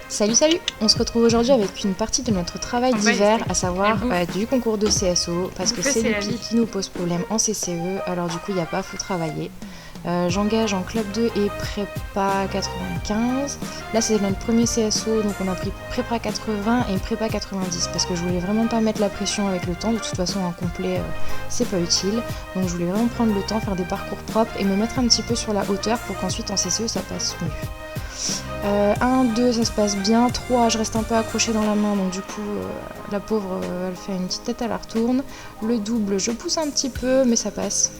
Salut salut! On se retrouve aujourd'hui avec une partie de notre travail d'hiver, à savoir du concours de CSO, parce que c'est l'outil qui nous pose problème en CCE, alors du coup il n'y a pas, faut travailler. J'engage en club 2 et prépa 95. Là c'est notre premier CSO, donc on a pris prépa 80 et prépa 90 parce que je voulais vraiment pas mettre la pression avec le temps. De toute façon en complet c'est pas utile, donc je voulais vraiment prendre le temps, faire des parcours propres et me mettre un petit peu sur la hauteur pour qu'ensuite en CCE ça passe mieux. 1, 2 ça se passe bien, 3 je reste un peu accrochée dans la main, donc du coup la pauvre elle fait une petite tête à la retourne. Le double je pousse un petit peu mais ça passe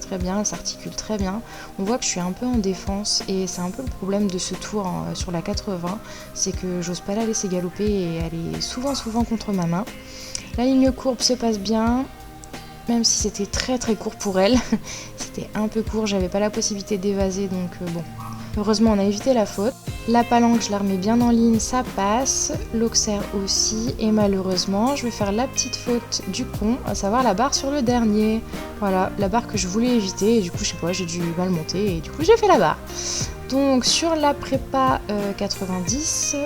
très bien, elle s'articule très bien. On voit que je suis un peu en défense et c'est un peu le problème de ce tour sur la 80, c'est que j'ose pas la laisser galoper et elle est souvent contre ma main. La ligne courbe se passe bien, même si c'était très court pour elle. C'était un peu court, j'avais pas la possibilité d'évaser, donc bon. Heureusement on a évité la faute. La palanque je la remets bien en ligne, ça passe. L'auxerre aussi, et malheureusement je vais faire la petite faute du con, à savoir la barre sur le dernier. Voilà, la barre que je voulais éviter et du coup je sais pas, j'ai dû mal monter et du coup j'ai fait la barre. Donc sur la prépa 90,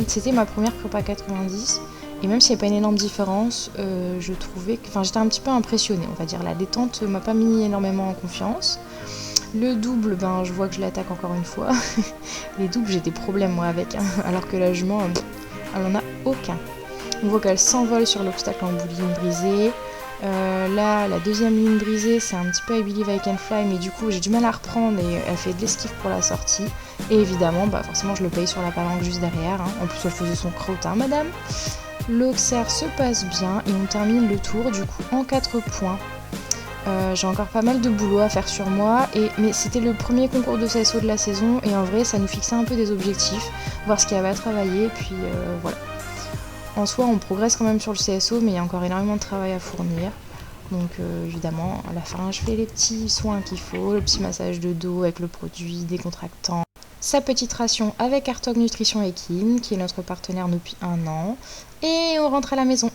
c'était ma première prépa 90. Et même s'il n'y a pas une énorme différence, je trouvais que, j'étais un petit peu impressionnée, on va dire. La détente m'a pas mis énormément en confiance. Le double, je vois que je l'attaque encore une fois. Les doubles, j'ai des problèmes moi avec, alors que la jument, elle en a aucun. On voit qu'elle s'envole sur l'obstacle en bout de ligne brisée. Là, la deuxième ligne brisée, c'est un petit peu I Believe I Can Fly, mais du coup, j'ai du mal à reprendre et elle fait de l'esquive pour la sortie. Et évidemment, forcément, je le paye sur la palanque juste derrière. En plus, elle faisait son crottin, madame. L'auxerre se passe bien et on termine le tour du coup en 4 points. J'ai encore pas mal de boulot à faire sur moi, mais c'était le premier concours de CSO de la saison et en vrai ça nous fixait un peu des objectifs, voir ce qu'il y avait à travailler, puis voilà. En soi on progresse quand même sur le CSO, mais il y a encore énormément de travail à fournir. Donc évidemment à la fin je fais les petits soins qu'il faut, le petit massage de dos avec le produit décontractant, sa petite ration avec Artog Nutrition Equine qui est notre partenaire depuis 1 an, et on rentre à la maison.